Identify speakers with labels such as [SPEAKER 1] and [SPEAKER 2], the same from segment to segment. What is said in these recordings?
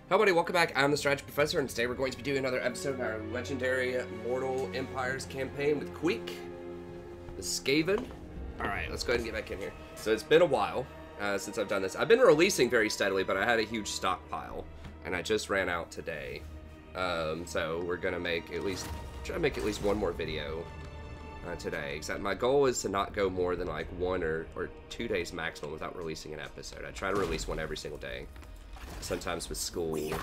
[SPEAKER 1] Hello buddy, welcome back. I'm the Strategy Professor, and today we're going to be doing another episode of our legendary Mortal Empires campaign with Queek, the Skaven. Alright, let's go ahead and get back in here. So it's been a while since I've done this. I've been releasing very steadily, but I had a huge stockpile, and I just ran out today. So we're gonna try to make at least one more video today. Except my goal is to not go more than like 1 or 2 days maximum without releasing an episode. I try to release one every single day. Sometimes with school, it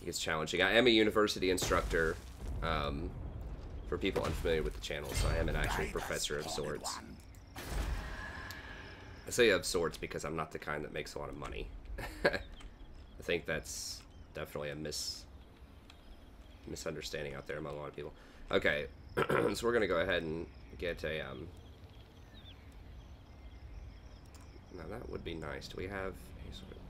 [SPEAKER 1] gets challenging. I am a university instructor, for people unfamiliar with the channel, so I am an actual professor of sorts. I say of sorts because I'm not the kind that makes a lot of money. I think that's definitely a misunderstanding out there among a lot of people. Okay, so we're going to go ahead and get a, now that would be nice. Do we have a sort of,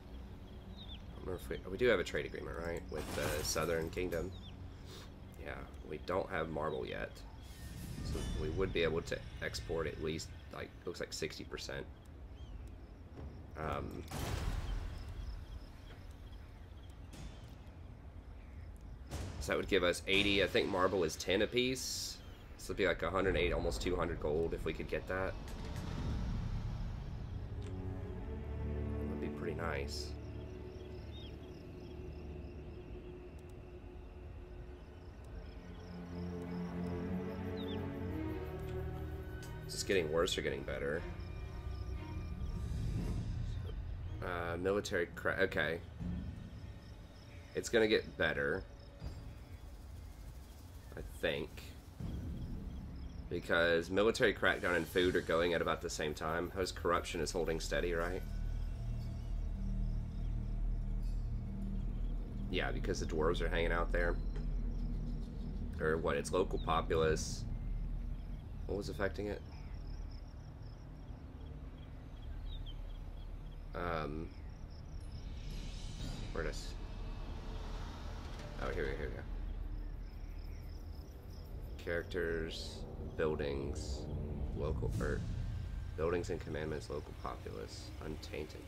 [SPEAKER 1] we do have a trade agreement, right, with the Southern Kingdom. Yeah, we don't have marble yet, so we would be able to export at least, like, looks like 60%. So that would give us 80. I think marble is 10 apiece, so it'd be like 108, almost 200 gold if we could get that. That would be pretty nice. Is this getting worse or getting better? Military crack. Okay. It's gonna get better, I think. Because military crackdown and food are going at about the same time. Host corruption is holding steady, right? Yeah, because the dwarves are hanging out there. Or what? It's local populace. What was affecting it? Where does? Oh, here we go. Characters, buildings, local, or buildings and commandments, local populace, untainted.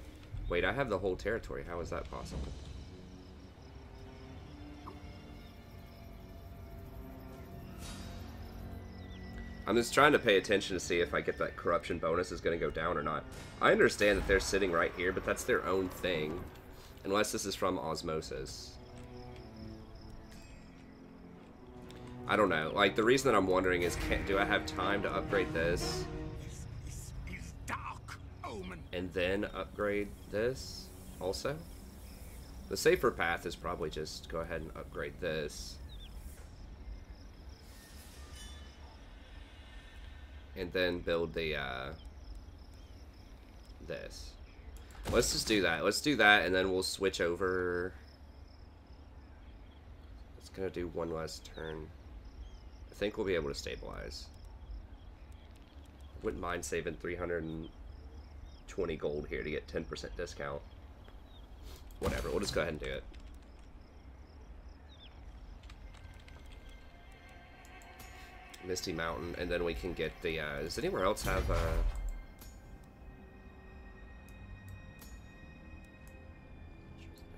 [SPEAKER 1] Wait, I have the whole territory. How is that possible? I'm just trying to pay attention to see if I get that corruption bonus is going to go down or not. I understand that they're sitting right here, but that's their own thing. Unless this is from osmosis. I don't know. Like, the reason that I'm wondering is, do I have time to upgrade this?
[SPEAKER 2] This is dark omen.
[SPEAKER 1] And then upgrade this also? The safer path is probably just go ahead and upgrade this. And then build the, this. Let's just do that. Let's do that, and then we'll switch over. It's gonna do one last turn. I think we'll be able to stabilize. Wouldn't mind saving 320 gold here to get 10% discount. Whatever, we'll just go ahead and do it. Misty Mountain, and then we can get the, does anywhere else have,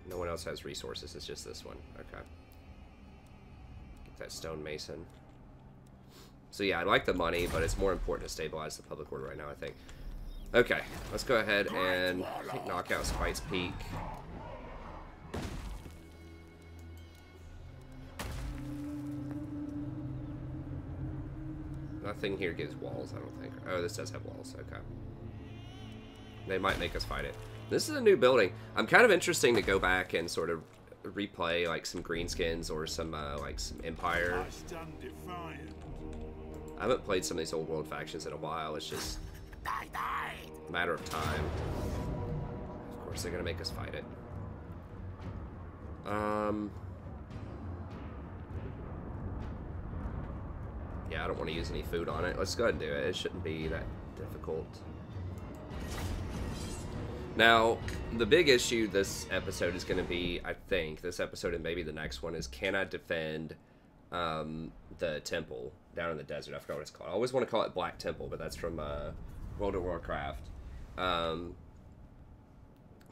[SPEAKER 1] no one else has resources, it's just this one. Okay. Get that stone mason. So yeah, I like the money, but it's more important to stabilize the public order right now, I think. Okay, let's go ahead and I think knock out Spite's Peak. Nothing here gives walls, I don't think. Oh, this does have walls. Okay. They might make us fight it. This is a new building. I'm kind of interesting to go back and sort of replay like some Greenskins or some like some Empire. I haven't played some of these old world factions in a while. It's just a matter of time. Of course, they're gonna make us fight it. Yeah, I don't want to use any food on it. Let's go ahead and do it. It shouldn't be that difficult. Now, the big issue this episode is going to be, I think, this episode and maybe the next one, is can I defend the temple down in the desert? I forgot what it's called. I always want to call it Black Temple, but that's from World of Warcraft.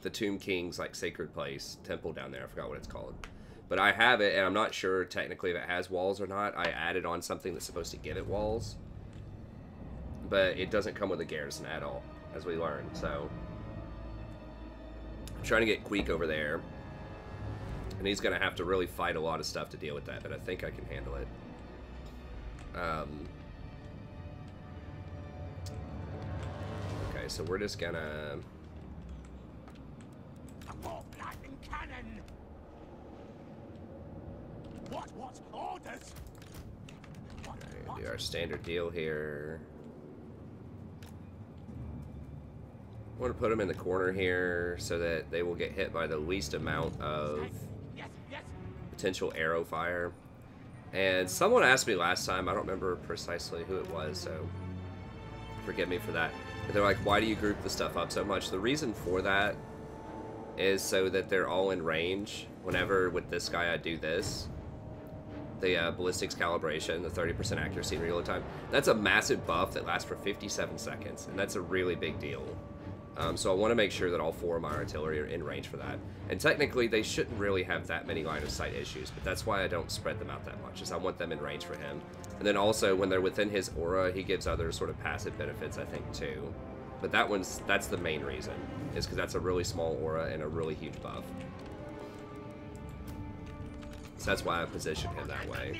[SPEAKER 1] the Tomb King's like sacred place temple down there. I forgot what it's called, but I have it, and I'm not sure technically if it has walls or not. I added on something that's supposed to give it walls, but it doesn't come with a garrison at all, as we learned. So I'm trying to get Queek over there, and he's gonna have to really fight a lot of stuff to deal with that, but I think I can handle it. Okay, so we're just gonna
[SPEAKER 2] cannon. What orders?
[SPEAKER 1] do our standard deal here. I want to put them in the corner here so that they will get hit by the least amount of potential arrow fire. And someone asked me last time, I don't remember precisely who it was, so forgive me for that. But they're like, why do you group the stuff up so much? The reason for that is so that they're all in range. Whenever with this guy I do this, the ballistics calibration, the 30% accuracy in real time, that's a massive buff that lasts for 57 seconds, and that's a really big deal. So I want to make sure that all 4 of my artillery are in range for that. And technically, they shouldn't really have that many line of sight issues, but that's why I don't spread them out that much, is I want them in range for him. And then also, when they're within his aura, he gives other sort of passive benefits, I think, too. But that's the main reason, is because that's a really small aura and a really huge buff. So that's why I positioned him that way.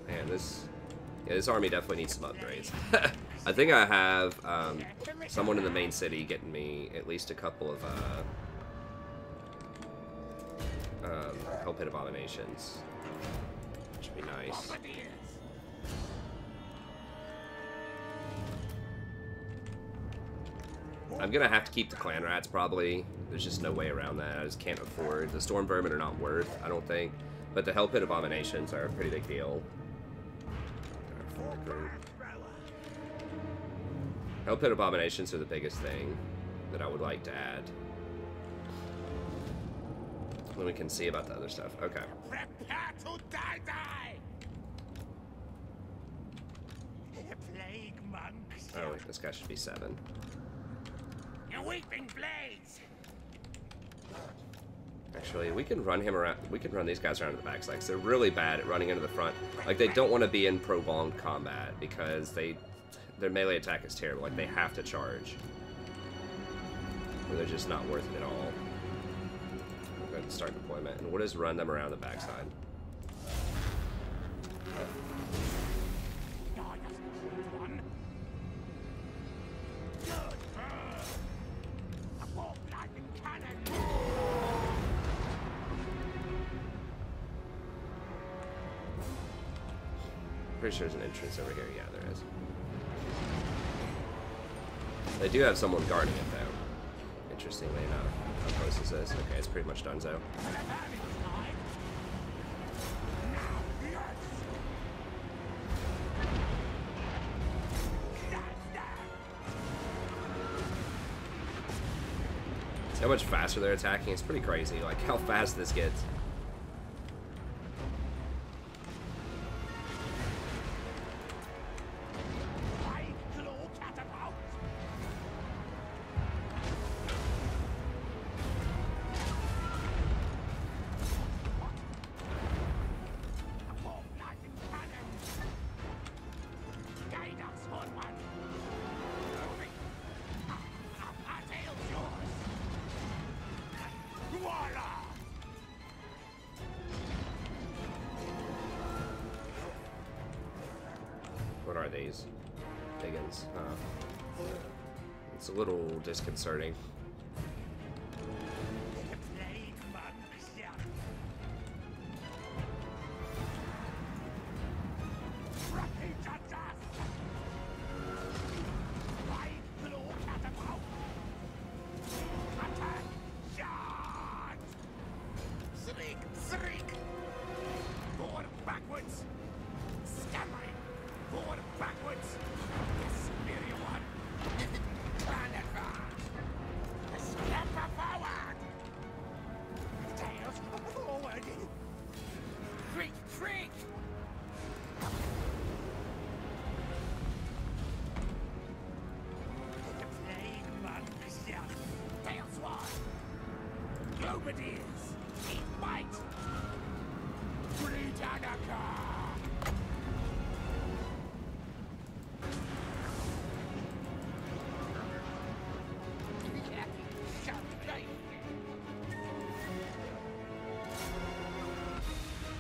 [SPEAKER 1] Man, this army definitely needs some upgrades. I think I have someone in the main city getting me at least a couple of Hell Pit Abominations. Should be nice. I'm gonna have to keep the clan rats probably. There's just no way around that. I just can't afford. The storm vermin are not worth, I don't think. But the Hell Pit Abominations are a pretty big deal. Hell Pit Abominations are the biggest thing that I would like to add. Then we can see about the other stuff. Okay.
[SPEAKER 2] Prepare to die. Plague monks.
[SPEAKER 1] Oh, wait, this guy should be 7.
[SPEAKER 2] Your weeping blades.
[SPEAKER 1] Actually, we can run him around. We can run these guys around to the back legs. They're really bad at running into the front. Like, they don't want to be in prolonged combat because their melee attack is terrible. Like, they have to charge. Or they're just not worth it at all. We'll go ahead and start deployment. And we'll just run them around the backside. Pretty sure there's an entrance over here. Yeah, there is. They do have someone guarding it, though. Interestingly enough. How close is this? Okay, it's pretty much donezo. See how much faster they're attacking? It's pretty crazy, like how fast this gets. What are these? Higgins. It's a little disconcerting.
[SPEAKER 2] bombardiers. Eat bite. Britannica.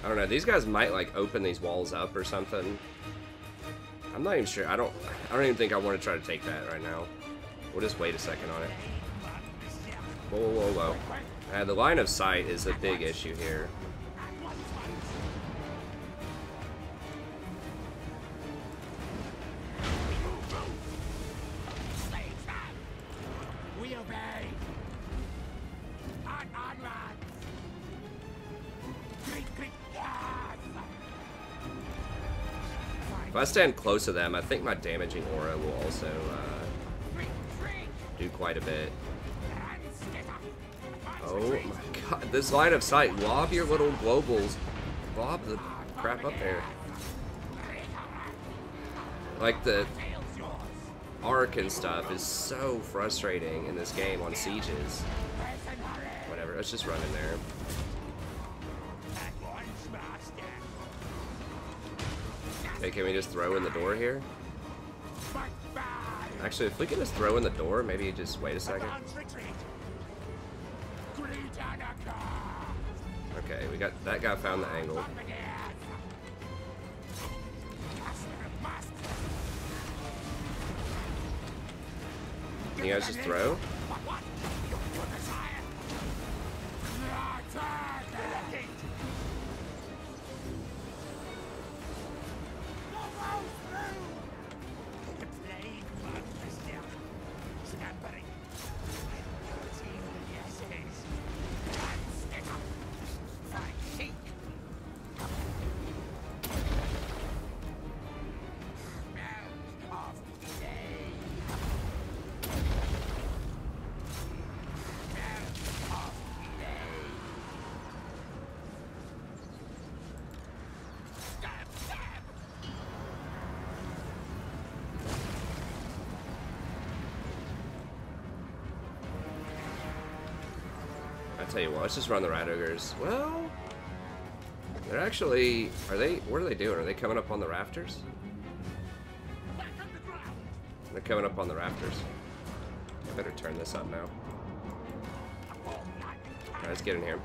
[SPEAKER 1] I don't know. These guys might like open these walls up or something. I'm not even sure. I don't even think I want to try to take that right now. We'll just wait a second on it. Whoa, whoa, whoa, whoa. The line of sight is a big issue here.
[SPEAKER 2] We obey. On, lads. Creek, creek, yes.
[SPEAKER 1] If I stand close to them, I think my damaging aura will also do quite a bit. Oh my god, this line of sight. Lob your little globals. Lob the crap up there. Like the arc and stuff is so frustrating in this game on sieges. Whatever, let's just run in there. Okay, can we just throw in the door here? Actually, if we can just throw in the door, maybe just wait a second. Okay, we got that guy found the angle. Can you guys just throw? I tell you what, let's just run the rat ogres. Well, they're actually, what are they doing? Are they coming up on the rafters? They're coming up on the rafters. I better turn this up now. Alright, let's get in here.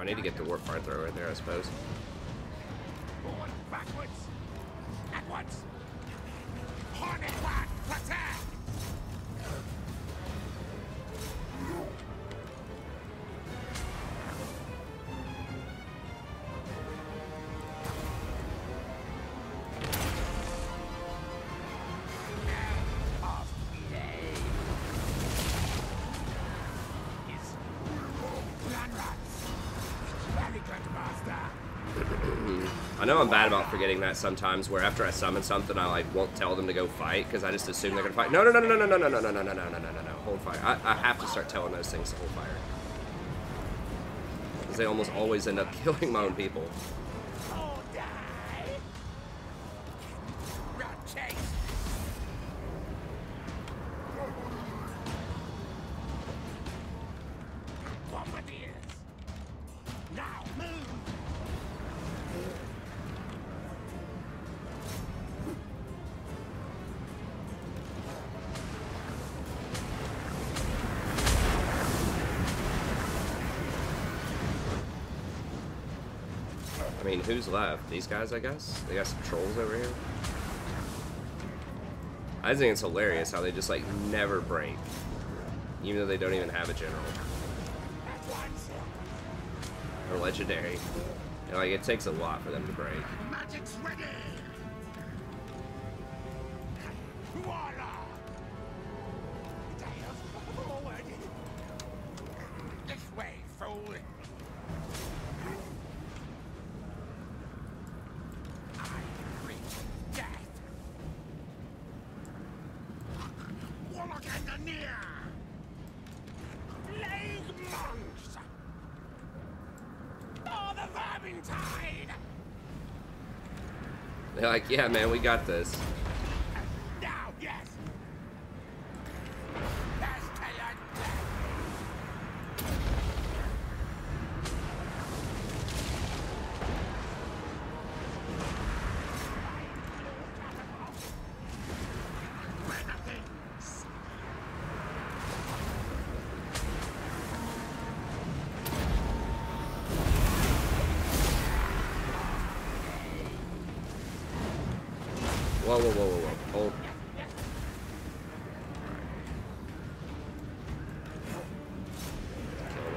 [SPEAKER 1] I need to get the warp fire throw right there, I suppose.
[SPEAKER 2] Forward, backwards, at once. Hornet back, attack!
[SPEAKER 1] know I'm bad about forgetting that sometimes, where after I summon something, I like won't tell them to go fight because I just assume they're gonna fight. No, no, no, no, no, no, no, no, no, no, no, no, no, no, no, no. Hold fire. I have to start telling those things to hold fire. Because they almost always end up killing my own people.
[SPEAKER 2] Or die. Run, chase. Bombardiers. Now move.
[SPEAKER 1] I mean, who's left? These guys, I guess? They got some trolls over here. I think it's hilarious how they just, like, never break. Even though they don't even have a general. Or legendary. You know, like, it takes a lot for them to break.
[SPEAKER 2] Magic's ready. Voila. Tails forward. This way, fool. I reach death. Warlock and near. Plague monks. Oh, the Vermintide.
[SPEAKER 1] They're like, yeah, man, we got this.
[SPEAKER 2] Now, yes. That's Taylor death. Renegades.
[SPEAKER 1] Whoa, whoa, whoa, whoa, whoa. Hold. Kill them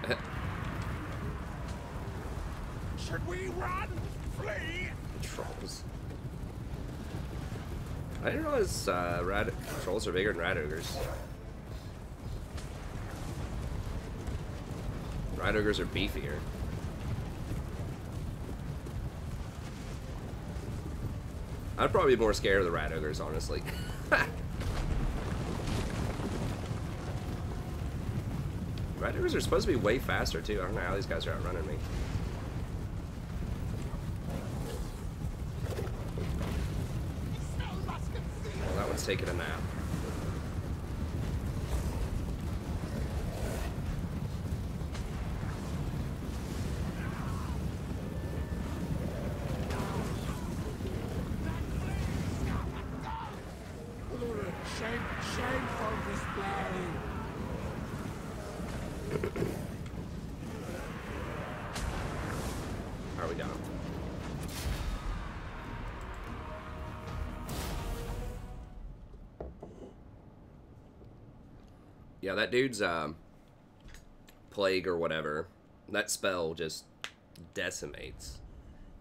[SPEAKER 1] all.
[SPEAKER 2] Should we run? Flee?
[SPEAKER 1] Trolls. I didn't realize trolls are bigger than rat ogres. Rat ogres are beefier. I'd probably be more scared of the rat ogres, honestly. Rat ogres are supposed to be way faster too. I don't know how these guys are outrunning me. Well, that one's taking a nap.
[SPEAKER 2] Shameful display.
[SPEAKER 1] How are we down? Yeah, that dude's plague or whatever, that spell just decimates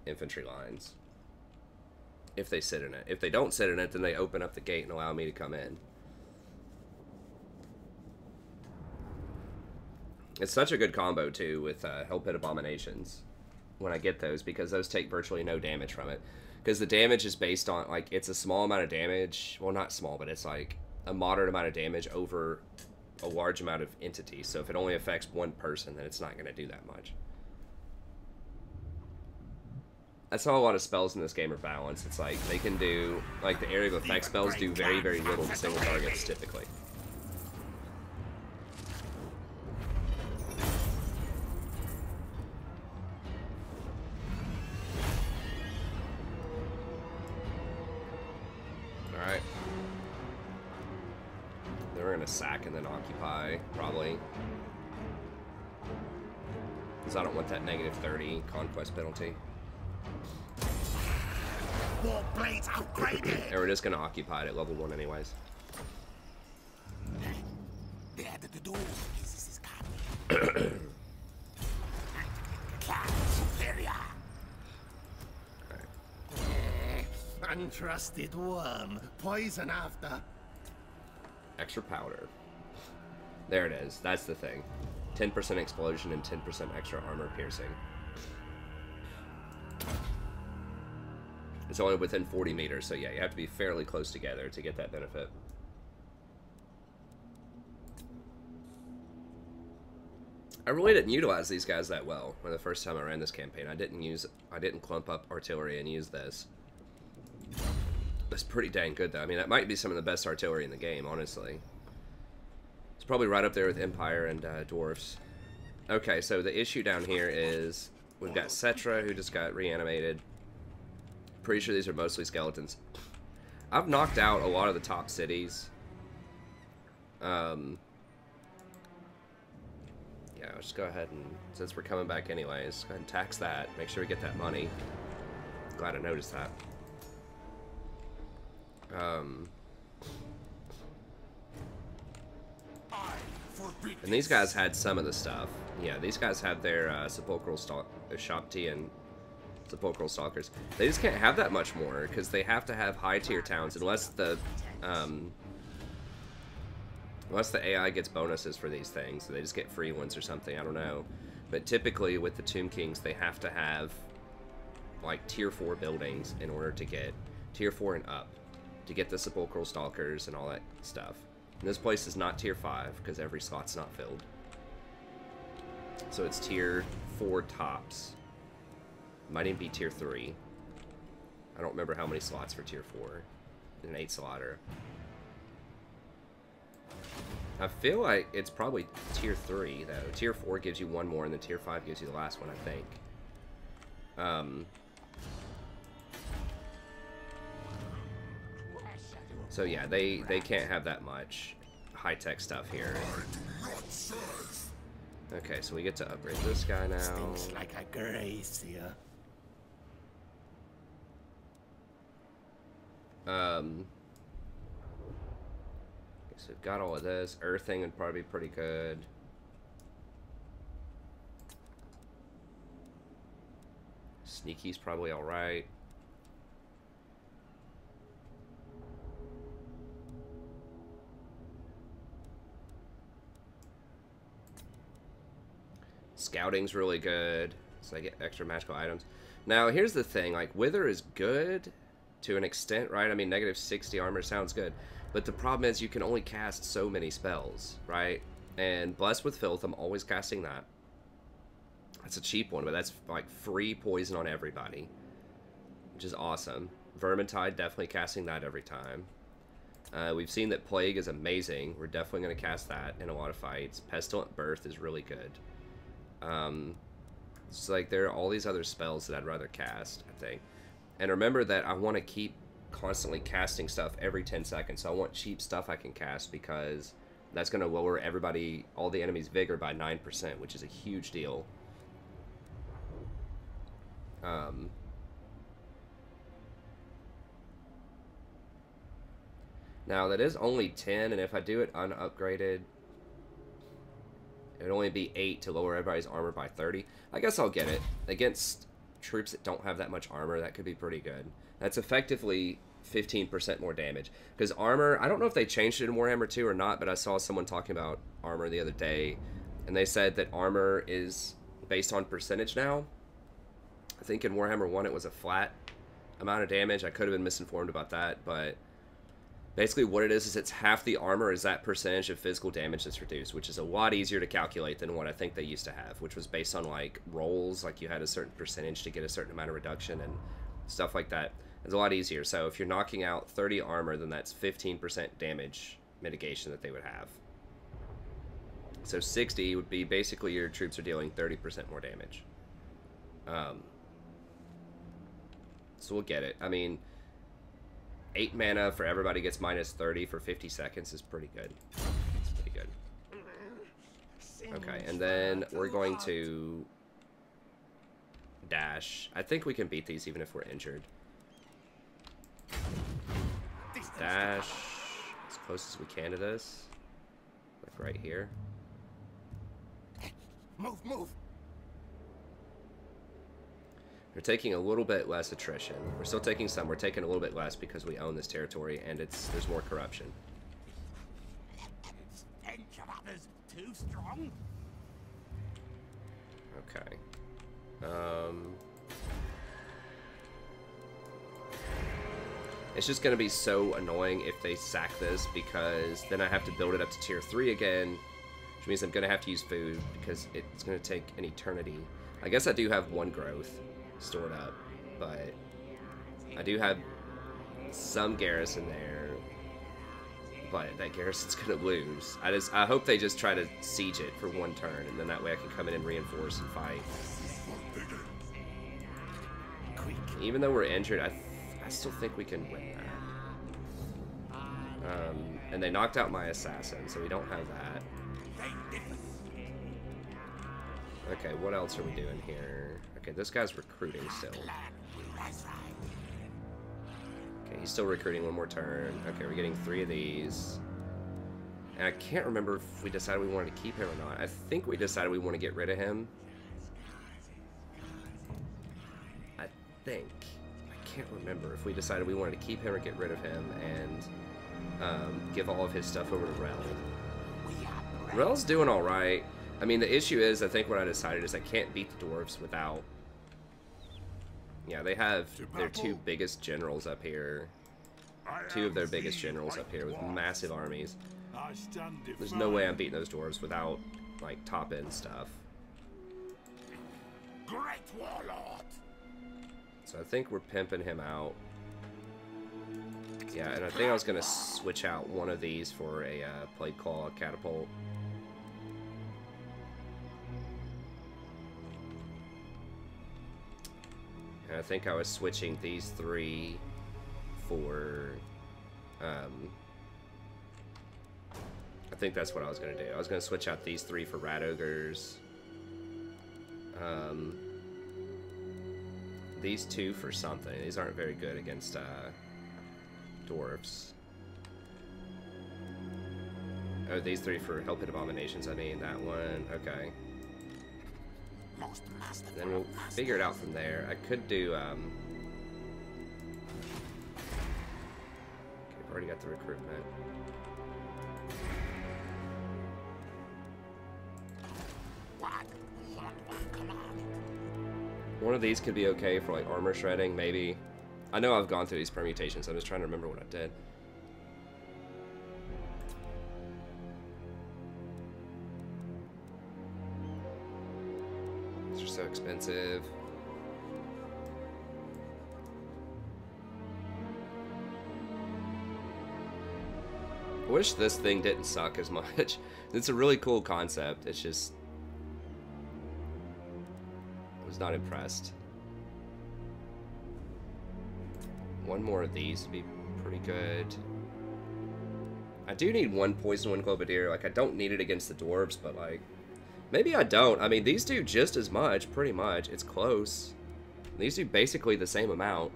[SPEAKER 1] infantry lines. If they sit in it. If they don't sit in it, then they open up the gate and allow me to come in. It's such a good combo, too, with Hell Pit Abominations when I get those, because those take virtually no damage from it. Because the damage is based on, like, it's a small amount of damage. Well, not small, but it's, like, a moderate amount of damage over a large amount of entities. So if it only affects one person, then it's not going to do that much. That's how a lot of spells in this game are balanced. It's like, they can do, like, the area of effect spells do very, very little to single targets, typically. Alright. Then we're gonna sack and then occupy, probably. Because I don't want that negative 30 conquest penalty.
[SPEAKER 2] War blades upgraded.
[SPEAKER 1] And we're just gonna occupy it at level 1 anyways.
[SPEAKER 2] There to do is coming. Class superior. Untrusted worm. Poison after.
[SPEAKER 1] Extra powder. There it is. That's the thing. 10% explosion and 10% extra armor piercing. It's only within 40 meters, so yeah, you have to be fairly close together to get that benefit. I really didn't utilize these guys that well for the first time I ran this campaign. I didn't clump up artillery and use this. That's pretty dang good though. I mean, that might be some of the best artillery in the game, honestly. It's probably right up there with Empire and Dwarfs. Okay, so the issue down here is we've got Cetra, who just got reanimated. Pretty sure these are mostly skeletons. I've knocked out a lot of the top cities. Yeah, let's just go ahead and, since we're coming back anyways, go ahead and tax that. Make sure we get that money. Glad I noticed that. And these guys had some of the stuff. Yeah, these guys have their sepulchral Shopti and sepulchral stalkers. They just can't have that much more because they have to have high tier towns unless the AI gets bonuses for these things. So they just get free ones or something. I don't know. But typically with the Tomb Kings, they have to have like tier 4 buildings in order to get tier 4 and up to get the sepulchral stalkers and all that stuff. And this place is not tier 5 because every slot's not filled. So it's tier 4 tops. Might even be tier 3. I don't remember how many slots for tier 4. An 8 slotter. I feel like it's probably tier 3 though. Tier 4 gives you one more and then tier 5 gives you the last one, I think. So yeah, they can't have that much high-tech stuff here. Okay, so we get to upgrade this guy now.
[SPEAKER 2] Stinks like a gracier.
[SPEAKER 1] So we've got all of this. Earthing would probably be pretty good. Sneaky's probably alright. Scouting's really good, so I get extra magical items. Now, here's the thing, like, Wither is good to an extent, right? I mean, negative 60 armor sounds good, but the problem is you can only cast so many spells, right? And Blessed with Filth, I'm always casting that. That's a cheap one, but that's, like, free poison on everybody, which is awesome. Vermintide, definitely casting that every time. We've seen that Plague is amazing. We're definitely going to cast that in a lot of fights. Pestilent Birth is really good. It's like there are all these other spells that I'd rather cast, I think. And remember that I want to keep constantly casting stuff every 10 seconds. So I want cheap stuff I can cast because that's going to lower all the enemies' vigor by 9%, which is a huge deal. Now that is only 10, and if I do it unupgraded, it'd only be 8 to lower everybody's armor by 30. I guess I'll get it. Against troops that don't have that much armor, that could be pretty good. That's effectively 15% more damage. Because armor, I don't know if they changed it in Warhammer 2 or not, but I saw someone talking about armor the other day, and they said that armor is based on percentage now. I think in Warhammer 1 it was a flat amount of damage. I could have been misinformed about that, but basically what it is it's half the armor is that percentage of physical damage that's reduced, which is a lot easier to calculate than what I think they used to have, which was based on like rolls, like you had a certain percentage to get a certain amount of reduction and stuff like that. It's a lot easier. So if you're knocking out 30 armor, then that's 15% damage mitigation that they would have. So 60 would be basically your troops are dealing 30% more damage. So we'll get it. I mean, 8 mana for everybody gets minus 30 for 50 seconds is pretty good. It's pretty good. Okay, and then we're going to dash. I think we can beat these even if we're injured. Dash as close as we can to this. Like right here.
[SPEAKER 2] Move, move.
[SPEAKER 1] We're taking a little bit less attrition. We're still taking some. We're taking a little bit less because we own this territory and there's more corruption.
[SPEAKER 2] Stench of others too strong.
[SPEAKER 1] Okay. It's just going to be so annoying if they sack this, because then I have to build it up to tier 3 again, which means I'm going to have to use food, because it's going to take an eternity. I guess I do have 1 growth stored up, but I do have some garrison there, but that garrison's going to lose. I hope they just try to siege it for 1 turn, and then that way I can come in and reinforce and fight. Even though we're injured, I still think we can win that. And they knocked out my assassin, so we don't have that. Okay, what else are we doing here? Okay, this guy's recruiting still. Okay, he's still recruiting 1 more turn. Okay, we're getting 3 of these. And I can't remember if we decided we wanted to keep him or not. I think we decided we want to get rid of him. I think. I can't remember if we decided we wanted to keep him or get rid of him and give all of his stuff over to Rell. Rell's doing alright. I mean, the issue is, I think what I decided is I can't beat the dwarves without... Yeah, they have their 2 biggest generals up here. 2 of their biggest generals up here with massive armies. There's no way I'm beating those dwarves without, like, top-end stuff.
[SPEAKER 2] Great warlord.
[SPEAKER 1] So I think we're pimping him out. Yeah, and I think I was going to switch out 1 of these for a Plague Claw catapult. And I think I was switching these 3 for... I think that's what I was going to do. I was going to switch out these 3 for Rat Ogres. These 2 for something. These aren't very good against dwarves. Oh, these 3 for Hell Pit Abominations, I mean. That one. Okay. Then we'll figure it out from there. I could do, okay, I've already got the recruitment. One of these could be okay for, like, armor shredding, maybe. I know I've gone through these permutations, I'm just trying to remember what I did. These are so expensive. I wish this thing didn't suck as much. It's a really cool concept, it's just... I was not impressed. 1 more of these would be pretty good. I do need 1 Poison Wind Globadier. Like, I don't need it against the dwarves, but, like... Maybe I don't. I mean, these do just as much, pretty much. It's close. These do basically the same amount.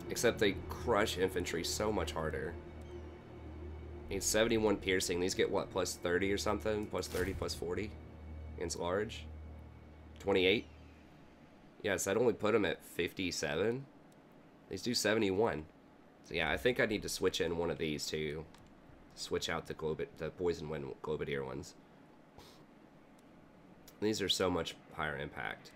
[SPEAKER 1] Except they crush infantry so much harder. Need 71 piercing. These get, what, plus 30 or something? Plus 30, plus 40? Against large? 28? Yes, I'd only put them at 57. These do 71. So yeah, I think I need to switch in 1 of these to switch out the Poison Wind Globadier ones. These are so much higher impact.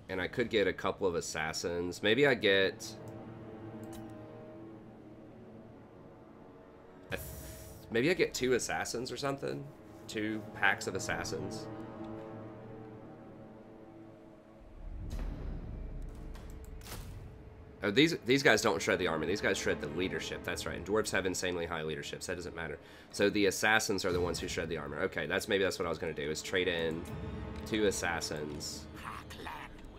[SPEAKER 1] And I could get a couple of assassins. Maybe I get... Maybe I get 2 assassins or something? 2 packs of assassins. Oh, these guys don't shred the army. These guys shred the leadership. That's right. And dwarves have insanely high leaderships. That doesn't matter. So the assassins are the ones who shred the armor. Okay, maybe that's what I was going to do, is trade in 2 assassins.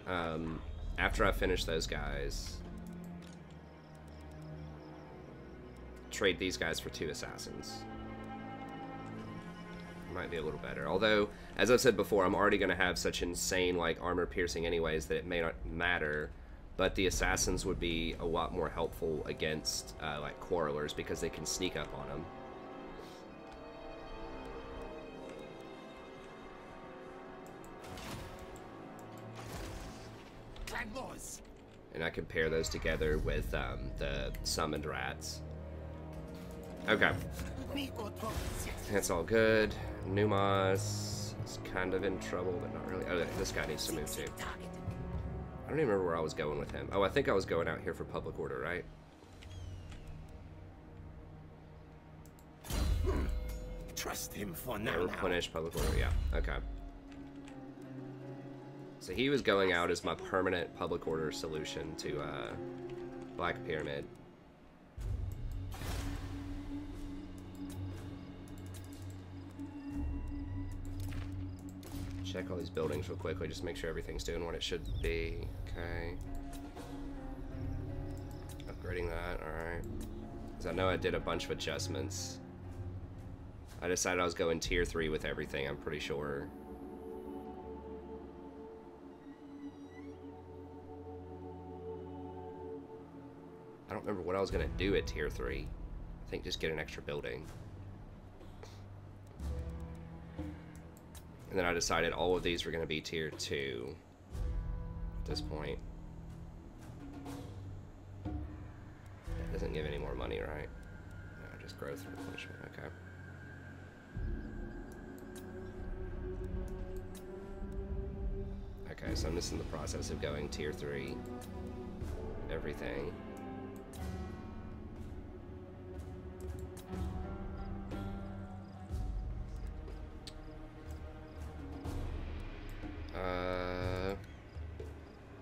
[SPEAKER 1] After I finish those guys, trade these guys for 2 assassins. Might be a little better. Although, as I've said before, I'm already going to have such insane, like, armor piercing anyways that it may not matter. But the assassins would be a lot more helpful against, like, quarrelers, because they can sneak up on them. And I can pair those together with the summoned rats. Okay. That's all good. Numas is kind of in trouble, but not really. Oh, this guy needs to move too. I don't even remember where I was going with him. Oh, I think I was going out here for public order, right?
[SPEAKER 2] Trust him for now.
[SPEAKER 1] Replenish public order, yeah. Okay. So he was going out as my permanent public order solution to Black Pyramid. Check all these buildings real quickly, just make sure everything's doing what it should be. Okay. Upgrading that, alright. Because I know I did a bunch of adjustments. I decided I was going tier 3 with everything, I'm pretty sure. I don't remember what I was going to do at tier 3. I think just get an extra building. And then I decided all of these were going to be tier 2 at this point. That doesn't give any more money, right? No, just growth and replenishment, okay. Okay, so I'm just in the process of going tier 3. Everything.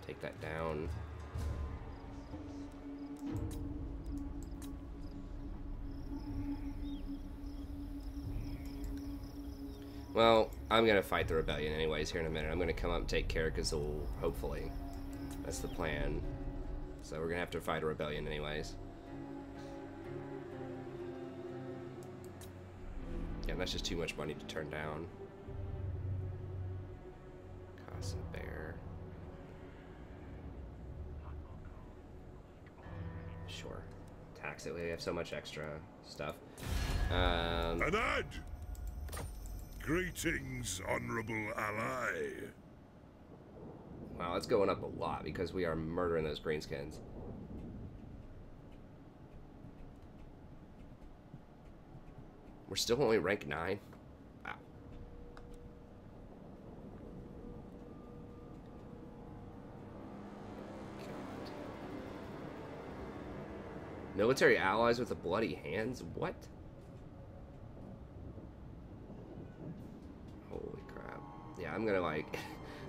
[SPEAKER 1] Take that down. Well, I'm gonna fight the rebellion anyways here in a minute. I'm gonna come up and take care of Gazul, hopefully. That's the plan. So we're gonna have to fight a rebellion anyways. Yeah, that's just too much money to turn down. Casa Bear. Sure. Tax it. We have so much extra stuff.
[SPEAKER 3] An ad! Greetings, honorable ally.
[SPEAKER 1] Wow, it's going up a lot because we are murdering those Greenskins. We're still only rank 9? Wow. God. Military allies with the bloody hands? What? Holy crap. Yeah, I'm gonna like...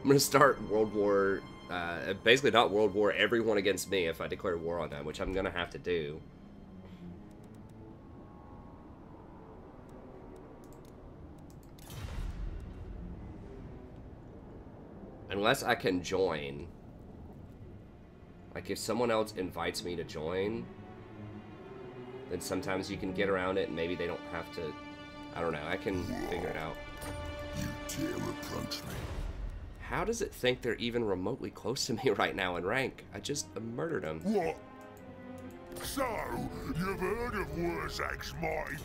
[SPEAKER 1] I'm gonna start World War... basically not World War, everyone against me if I declare war on them, which I'm gonna have to do. Unless I can join. Like, if someone else invites me to join, then sometimes you can get around it and maybe they don't have to... I don't know, I can figure it out.
[SPEAKER 3] You dare approach me?
[SPEAKER 1] How does it think they're even remotely close to me right now in rank? I just murdered them.
[SPEAKER 3] What? So, you've heard of Wurzak's might?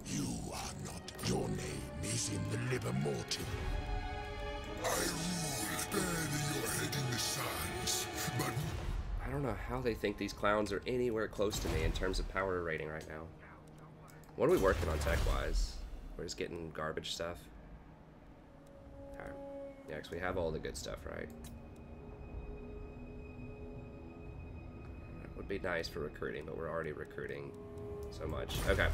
[SPEAKER 3] You are not. Your name is in the Liber Mortis. I rule, bury your head in the sands, but...
[SPEAKER 1] I don't know how they think these clowns are anywhere close to me in terms of power rating right now. What are we working on tech-wise? We're just getting garbage stuff. Alright. Yeah, because we have all the good stuff, right? That would be nice for recruiting, but we're already recruiting so much. Okay.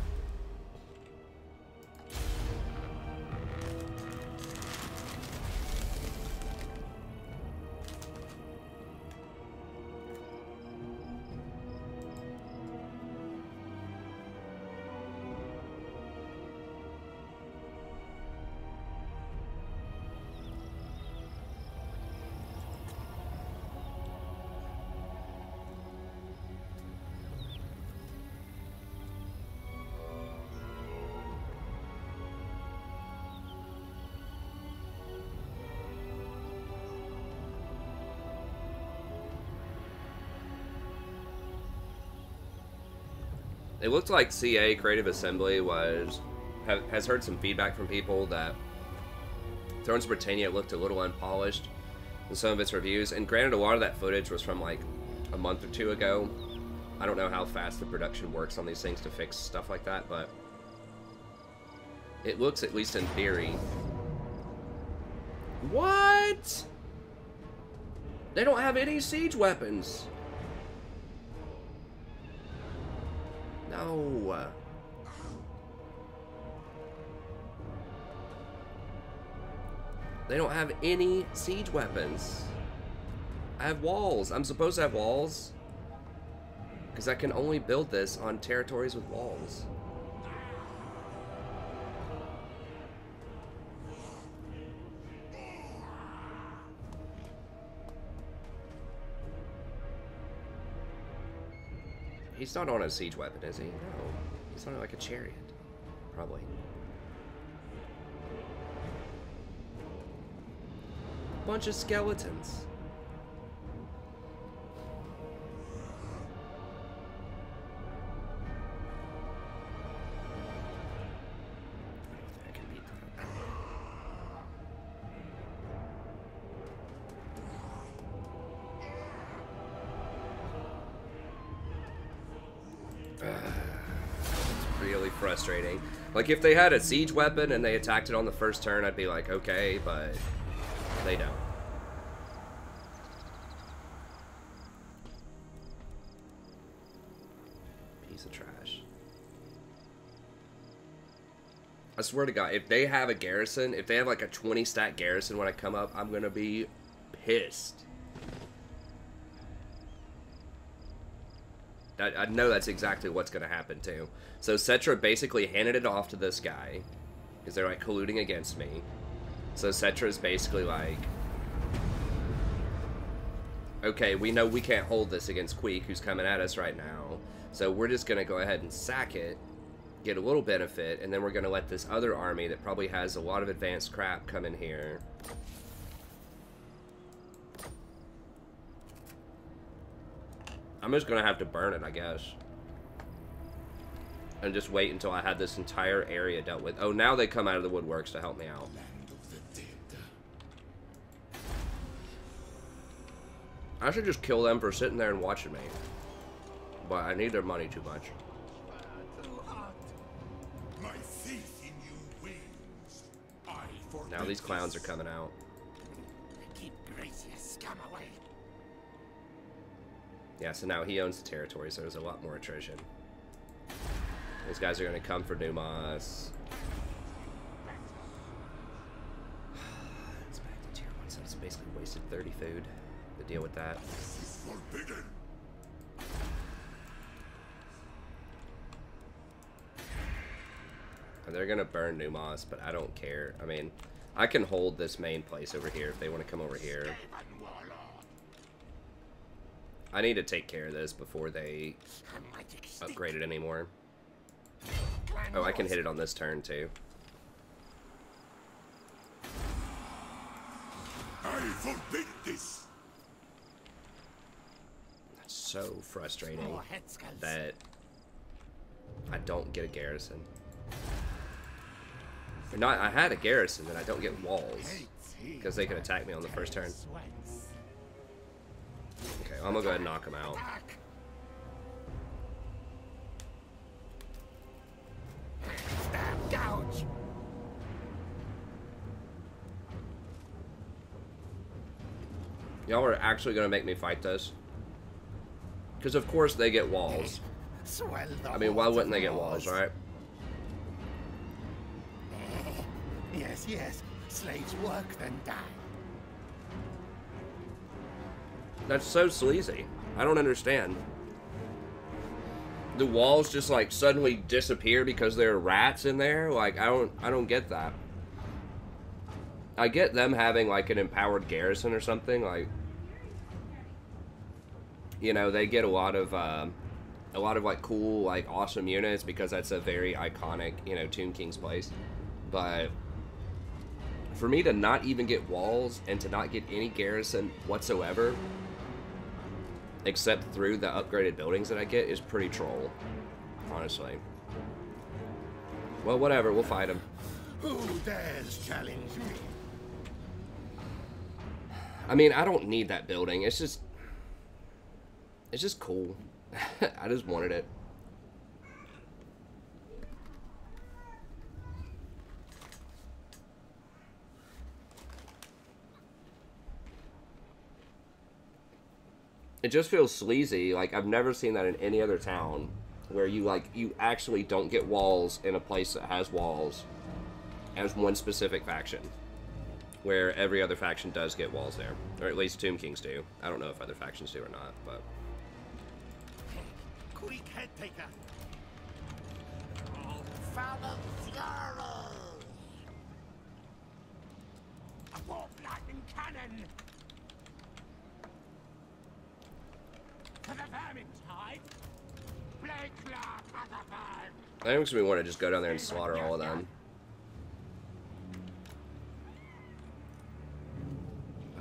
[SPEAKER 1] It looked like CA Creative Assembly has heard some feedback from people that Thrones of Britannia looked a little unpolished in some of its reviews. And granted, a lot of that footage was from like a month or two ago. I don't know how fast the production works on these things to fix stuff like that, but it looks, at least in theory. What? They don't have any siege weapons. No. They don't have any siege weapons. I have walls. I'm supposed to have walls. Because I can only build this on territories with walls. He's not on a siege weapon, is he? No. He's on like a chariot. Probably. Bunch of skeletons. I can beat that. It's really frustrating. Like, if they had a siege weapon and they attacked it on the first turn, I'd be like, okay, but they don't. Piece of trash. I swear to God, if they have a garrison, if they have like a 20 stat garrison when I come up, I'm gonna be pissed. I know that's exactly what's gonna happen too. So Cetra basically handed it off to this guy because they're like colluding against me. So Cetra's basically like, okay, we know we can't hold this against Queek, who's coming at us right now. So we're just going to go ahead and sack it, get a little benefit, and then we're going to let this other army that probably has a lot of advanced crap come in here. I'm just going to have to burn it, I guess. And just wait until I have this entire area dealt with. Oh, now they come out of the woodworks to help me out. I should just kill them for sitting there and watching me. But I need their money too much. Now these clowns are coming out. Yeah, so now he owns the territory, so there's a lot more attrition. These guys are going to come for Numas. It's back to tier 1, so it's basically wasted 30 food to deal with that. And they're going to burn Numas, but I don't care. I mean, I can hold this main place over here if they want to come over here. I need to take care of this before they upgrade it anymore. Oh, I can hit it on this turn too.
[SPEAKER 3] I forbid this.
[SPEAKER 1] That's so frustrating that I don't get a garrison. Or not, I had a garrison and I don't get walls because they can attack me on the first turn. Okay, well, I'm gonna go ahead and knock them out. Y'all are actually gonna make me fight this? Because of course they get walls. I mean, why wouldn't they get walls, right?
[SPEAKER 2] Yes, yes. Slaves work, then die.
[SPEAKER 1] That's so sleazy. I don't understand. The walls just like suddenly disappear because there are rats in there? Like, I don't get that. I get them having like an empowered garrison or something, like, you know, they get a lot of like cool, like awesome units because that's a very iconic, you know, Tomb King's place. But for me to not even get walls and to not get any garrison whatsoever, except through the upgraded buildings that I get, is pretty troll, honestly. Well, whatever, we'll fight him.
[SPEAKER 2] Who dares challenge me?
[SPEAKER 1] I mean, I don't need that building. It's just, It's just cool. I just wanted it. It just feels sleazy. Like, I've never seen that in any other town, where you actually don't get walls in a place that has walls as one specific faction, where every other faction does get walls there, or at least Tomb Kings do. I don't know if other factions do or not, but
[SPEAKER 2] Queek head taker. Oh, Father Fury. A warp lightning cannon. To the Vermintide. Blade claw, Catapult.
[SPEAKER 1] I think it's gonna be one to just go down there and slaughter all of them.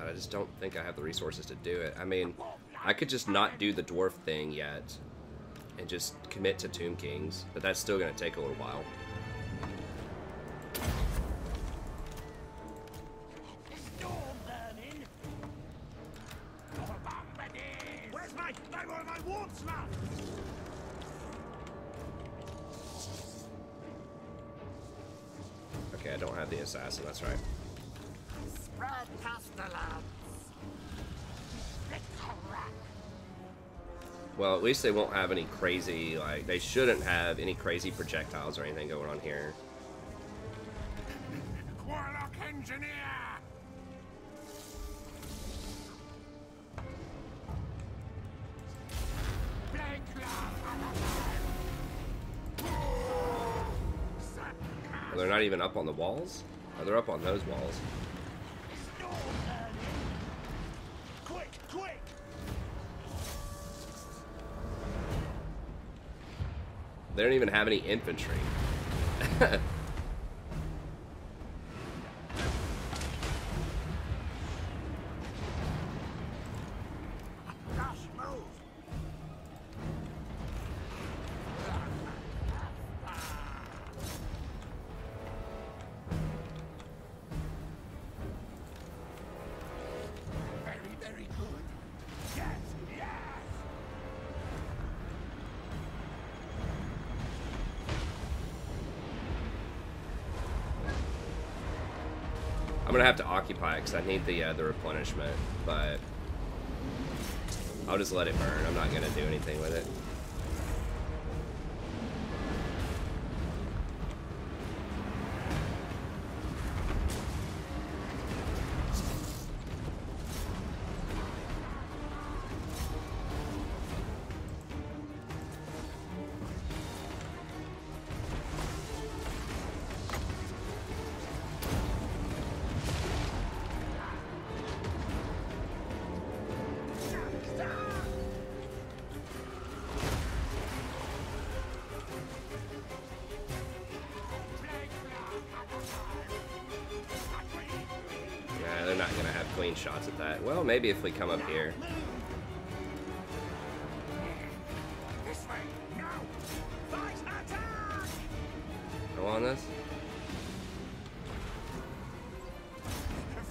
[SPEAKER 1] I just don't think I have the resources to do it. I mean, I could just not do the dwarf thing yet and just commit to Tomb Kings, but that's still going to take a little while.
[SPEAKER 2] Where's my warp slot?
[SPEAKER 1] Okay, I don't have the assassin, that's right.
[SPEAKER 2] Spread pestilence.
[SPEAKER 1] Well, at least they won't have any crazy, like, they shouldn't have any crazy projectiles or anything going on here.
[SPEAKER 2] Warlock engineer.
[SPEAKER 1] Well, they're not even up on the walls? Oh, they're up on those walls.
[SPEAKER 2] Quick, quick.
[SPEAKER 1] They don't even have any infantry.
[SPEAKER 2] Gosh, move. Very, very good. Yes, yes.
[SPEAKER 1] I'm gonna have to occupy it because I need the replenishment, but I'll just let it burn. I'm not gonna do anything with it. They're not gonna have clean shots at that. Well, maybe if we come up here.
[SPEAKER 2] This way. Now. Fight attack.
[SPEAKER 1] Go on this.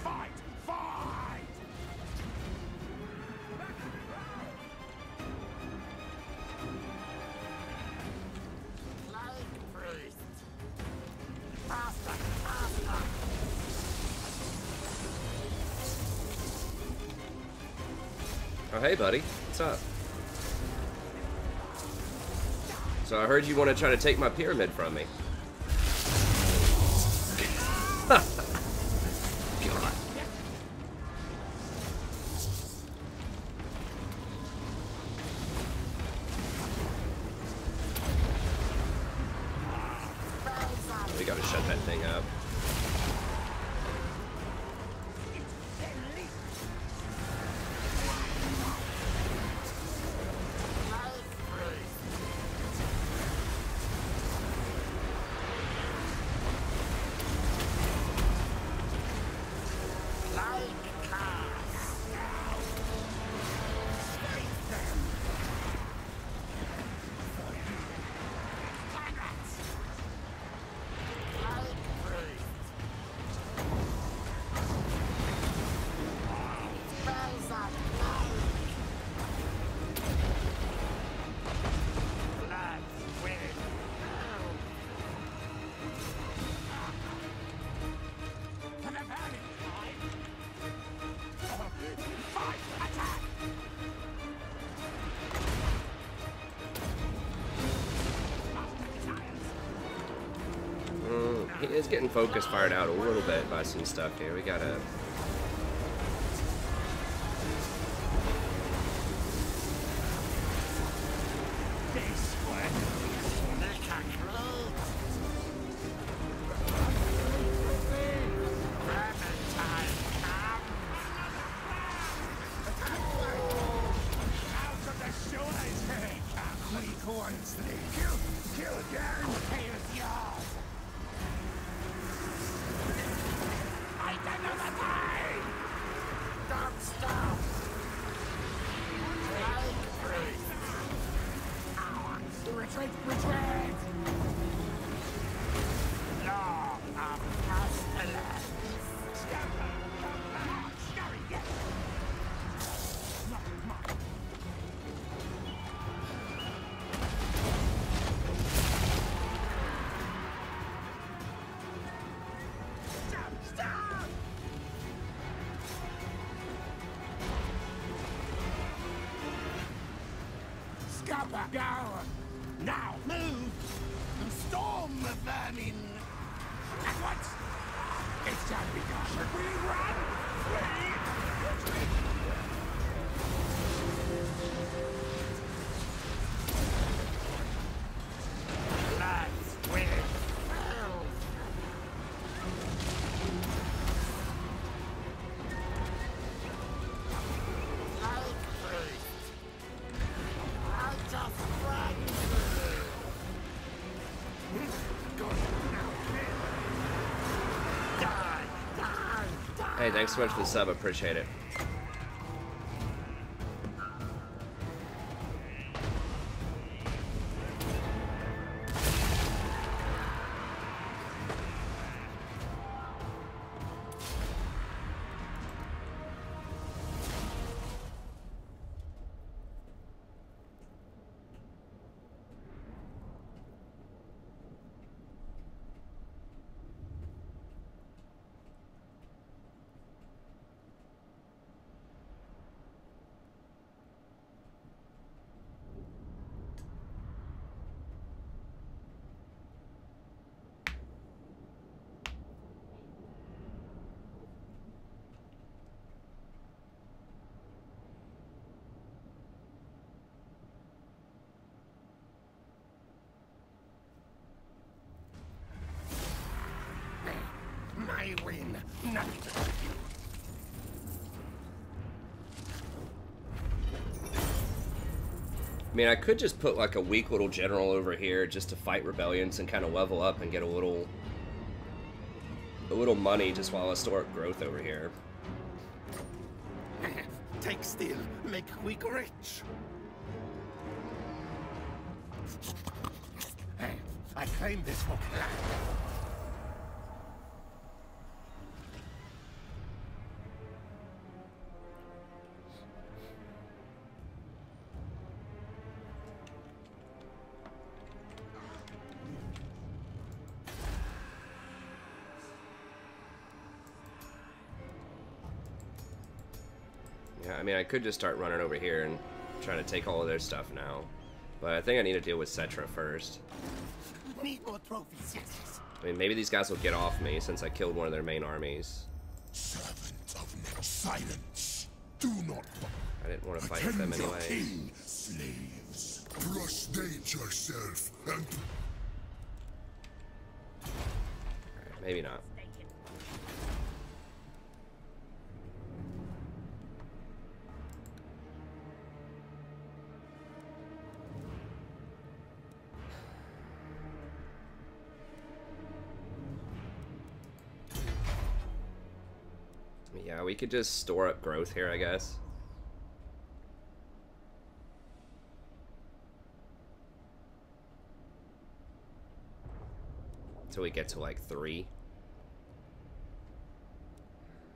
[SPEAKER 2] Fight. Fight. Plague priest. Faster. Faster.
[SPEAKER 1] Oh, hey, buddy. What's up? So I heard you want to try to take my pyramid from me. God. We gotta shut that thing up. It's getting focus fired out a little bit by some stuff here. We gotta...
[SPEAKER 2] Go! Now move and storm the vermin at once. It's time to be done. Should we run? Let's win.
[SPEAKER 1] Hey, thanks so much for the sub. Appreciate it.
[SPEAKER 2] I win. Nothing to hurt you.
[SPEAKER 1] I mean, I could just put like a weak little general over here just to fight rebellions and kind of level up and get a little money just while I store up growth over here.
[SPEAKER 2] Take still, make Queek rich. I claim this for clan.
[SPEAKER 1] Yeah, I mean, I could just start running over here and trying to take all of their stuff now. But I think I need to deal with Cetra first.
[SPEAKER 2] Need more trophies, yes.
[SPEAKER 1] I mean, maybe these guys will get off me since I killed one of their main armies.
[SPEAKER 3] Servant of silence. Do not.
[SPEAKER 1] I didn't want to fight with them anyway.
[SPEAKER 3] King, slaves. Prostrate yourself and.
[SPEAKER 1] Alright, maybe not. Yeah, we could just store up growth here, I guess. Until we get to like 3.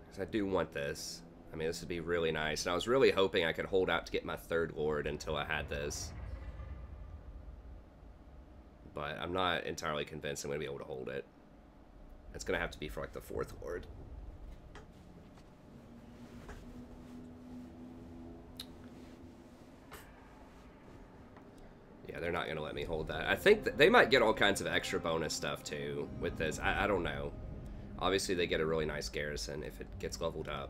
[SPEAKER 1] Because I do want this. I mean, this would be really nice. And I was really hoping I could hold out to get my 3rd lord until I had this. But I'm not entirely convinced I'm going to be able to hold it. It's going to have to be for like the 4th lord. Yeah, they're not going to let me hold that. I think that they might get all kinds of extra bonus stuff, too, with this. I don't know. Obviously, they get a really nice garrison if it gets leveled up.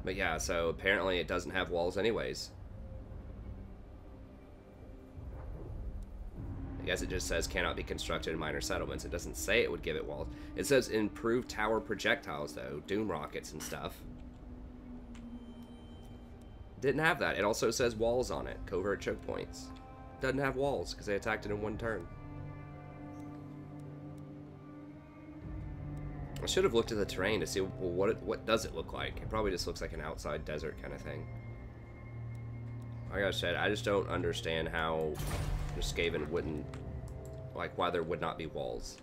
[SPEAKER 1] But yeah, so apparently it doesn't have walls anyways. I guess it just says cannot be constructed in minor settlements. It doesn't say it would give it walls. It says improved tower projectiles, though. Doom rockets and stuff. Didn't have that. It also says walls on it. Covert choke points. Doesn't have walls because they attacked it in one turn. I should have looked at the terrain to see, well, what does it look like. It probably just looks like an outside desert kind of thing. Like I said, I just don't understand how the Skaven wouldn't, like, why there would not be walls.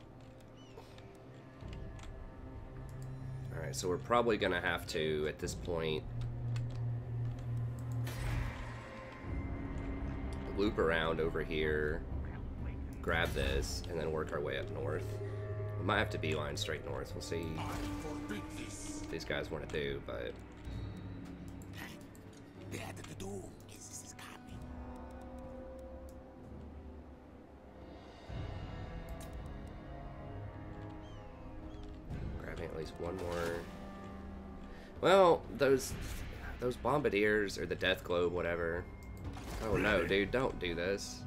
[SPEAKER 1] Alright, so we're probably going to have to, at this point, loop around over here, grab this, and then work our way up north. We might have to beeline straight north. We'll see what these guys want to do, but... Grabbing at least one more. Well, those bombardiers, or the death globe, whatever. Oh no, dude, don't do this.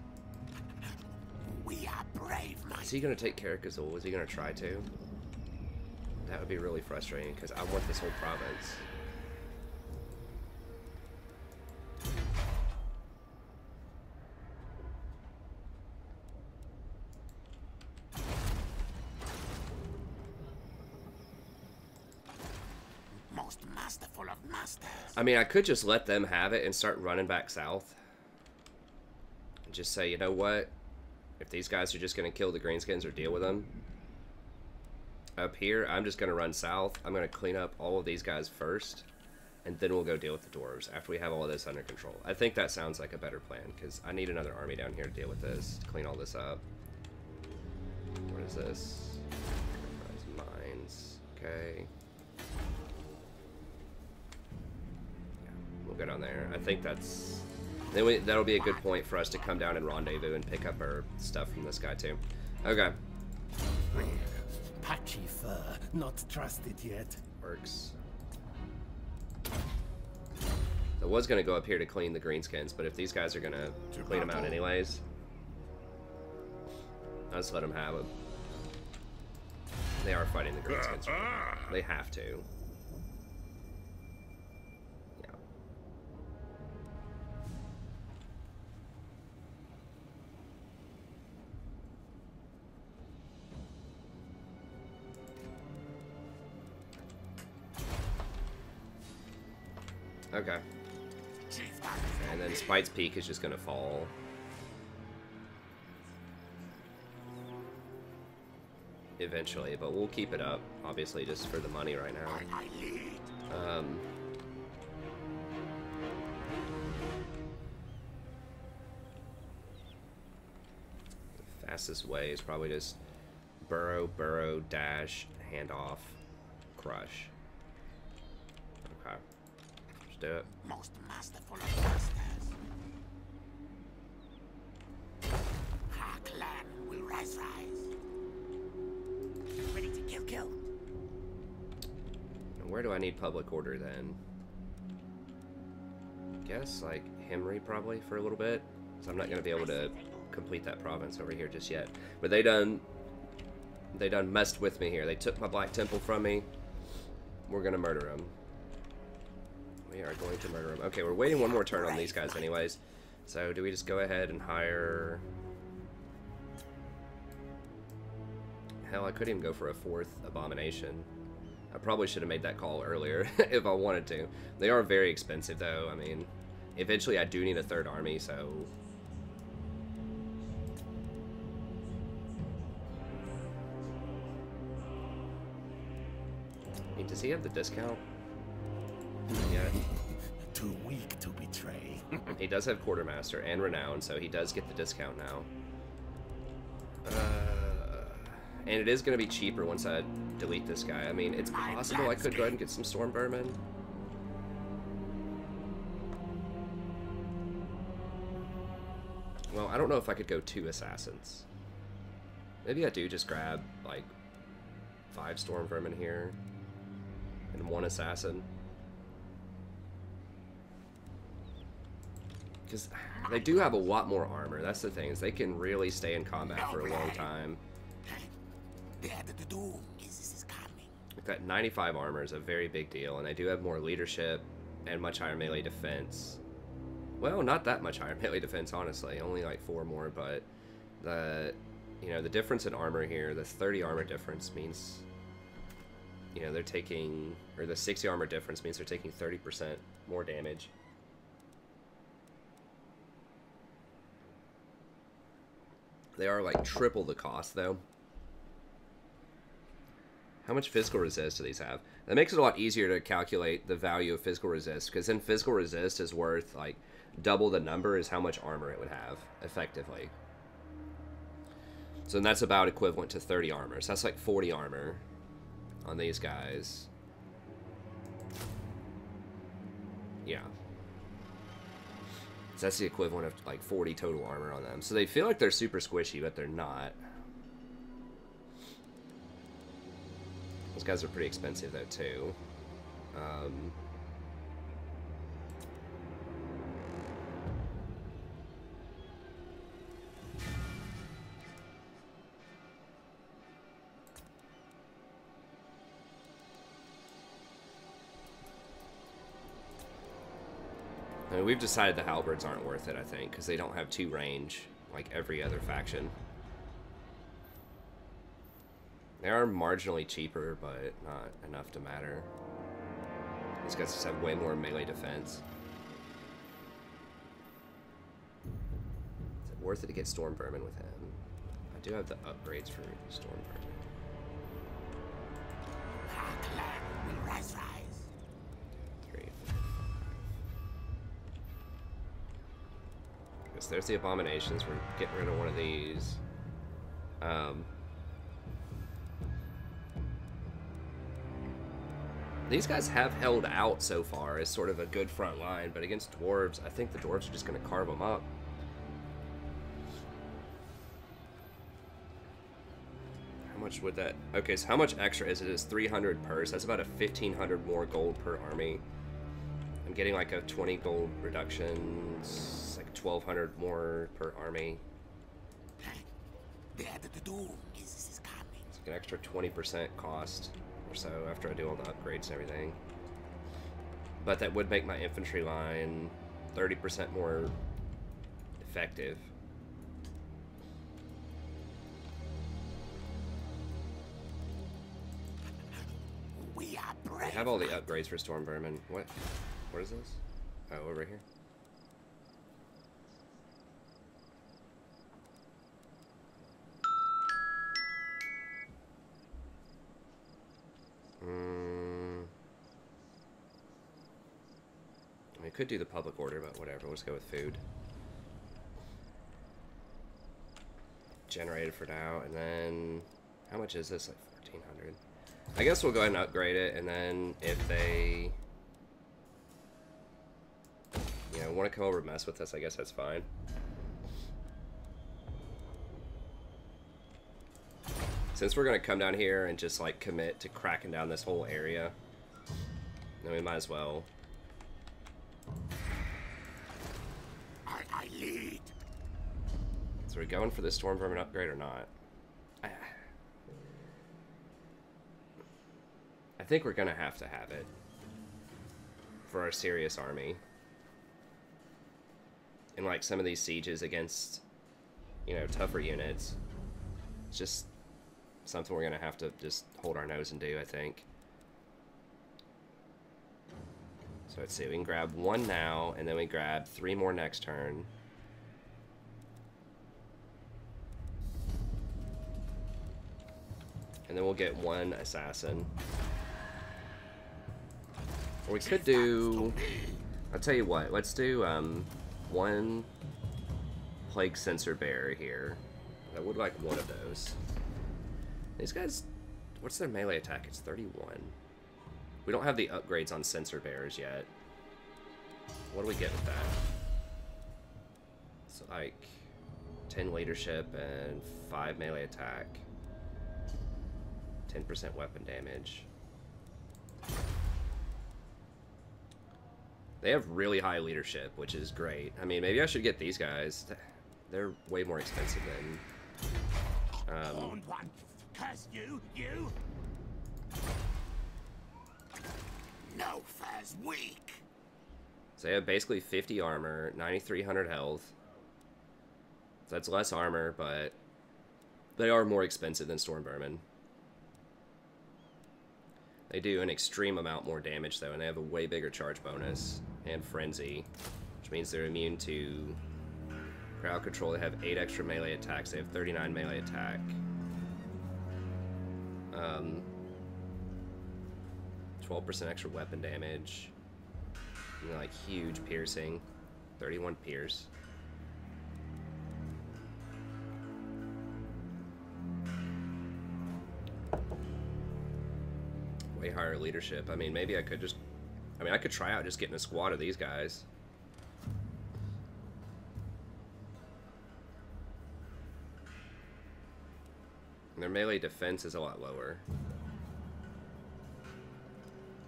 [SPEAKER 2] We are brave, man.
[SPEAKER 1] Is he gonna take care of Kazul? Is he gonna try to? That would be really frustrating because I want this whole province.
[SPEAKER 2] Most masterful of masters.
[SPEAKER 1] I mean, I could just let them have it and start running back south. And just say, you know what? If these guys are just going to kill the Greenskins or deal with them, up here, I'm just going to run south. I'm going to clean up all of these guys first, and then we'll go deal with the dwarves after we have all of this under control. I think that sounds like a better plan, because I need another army down here to deal with this, to clean all this up. What is this? Mines. Okay. Yeah, we'll go down there. I think that's... Then that'll be a good point for us to come down and rendezvous and pick up our stuff from this guy too. Okay.
[SPEAKER 2] Patchy fur, not trusted yet.
[SPEAKER 1] Works. I was gonna go up here to clean the Greenskins, but if these guys are gonna clean them out anyways, I'll just let them have them. They are fighting the Greenskins. They have to. Okay. And then Spite's Peak is just going to fall. Eventually, but we'll keep it up, obviously, just for the money right now. The fastest way is probably just burrow, dash, hand off, crush. Okay. Do it.
[SPEAKER 2] Most masterful of masters. Our clan will rise. Ready to kill.
[SPEAKER 1] Where do I need public order then? Guess like Hemry probably for a little bit. So I'm not gonna be able to complete that province over here just yet. But they done messed with me here. They took my Black Temple from me. We're gonna murder them. We are going to murder him. Okay, we're waiting one more turn on these guys anyways. So do we just go ahead and hire... Hell, I could even go for a 4th abomination. I probably should have made that call earlier if I wanted to. They are very expensive though. I mean, eventually I do need a 3rd army, so... I mean, does he have the discount? Yeah.
[SPEAKER 2] Too weak to betray.
[SPEAKER 1] He does have Quartermaster and Renown, so he does get the discount now. And it is going to be cheaper once I delete this guy. I mean, it's possible I could go ahead and get some Storm Vermin. Well, I don't know if I could go 2 assassins. Maybe I do just grab, like, 5 storm vermin here and 1 assassin. Because they do have a lot more armor. That's the thing, is they can really stay in combat for a long time. Like that 95 armor is a very big deal, and they do have more leadership and much higher melee defense. Well, not that much higher melee defense, honestly. Only like 4 more, but the, you know, the difference in armor here, the 30 armor difference means, you know, they're taking, or the 60 armor difference means they're taking 30% more damage. They are like triple the cost, though. How much physical resist do these have? That makes it a lot easier to calculate the value of physical resist, because then physical resist is worth like double the number is how much armor it would have, effectively. So that's about equivalent to 30 armor. So that's like 40 armor on these guys. Yeah. So that's the equivalent of like 40 total armor on them. So they feel like they're super squishy, but they're not. Those guys are pretty expensive though too. I mean, we've decided the halberds aren't worth it, I think, because they don't have 2 range like every other faction. They are marginally cheaper, but not enough to matter. These guys just have way more melee defense. Is it worth it to get storm vermin with him? I do have the upgrades for storm vermin.
[SPEAKER 2] Rise.
[SPEAKER 1] 3. I guess there's the abominations. We're getting rid of one of these. These guys have held out so far as sort of a good front line, but against dwarves, I think the dwarves are just going to carve them up. How much would that... Okay, so how much extra is it? It's 300 per, so that's about a 1,500 more gold per army. I'm getting like a 20 gold reduction. It's like 1,200 more per army. It's like an extra 20% cost or so after I do all the upgrades and everything. But that would make my infantry line 30% more effective. I have all the upgrades for storm vermin. What is this? Oh, over here. I could do the public order, but whatever. Let's go with food. Generated for now, and then how much is this? Like 1,400. I guess we'll go ahead and upgrade it, and then if they, you know, want to come over and mess with us, I guess that's fine. Since we're going to come down here and just, like, commit to cracking down this whole area, then we might as well.
[SPEAKER 2] I lead.
[SPEAKER 1] So are we going for this storm vermin upgrade or not? I think we're gonna have it for our serious army. And like some of these sieges against, you know, tougher units, it's just something we're gonna have to just hold our nose and do, I think. So let's see, we can grab 1 now, and then we grab 3 more next turn. And then we'll get 1 assassin. Or we could do, I'll tell you what, let's do 1 plague sensor bearer here. I would like 1 of those. These guys, what's their melee attack? It's 31. We don't have the upgrades on sensor bearers yet. What do we get with that? It's like 10 leadership and 5 melee attack. 10% weapon damage. They have really high leadership, which is great. I mean, maybe I should get these guys. They're way more expensive than...
[SPEAKER 2] Horned one! Curse you! You! No fair's weak!
[SPEAKER 1] So they have basically 50 armor, 9,300 health. So that's less armor, but they are more expensive than Stormvermin. They do an extreme amount more damage, though, and they have a way bigger charge bonus and frenzy, which means they're immune to crowd control. They have 8 extra melee attacks. They have 39 melee attack. 12% extra weapon damage. You know, like huge piercing. 31 pierce. Way higher leadership. I mean, maybe I could just... I mean, I could try out just getting a squad of these guys. And their melee defense is a lot lower.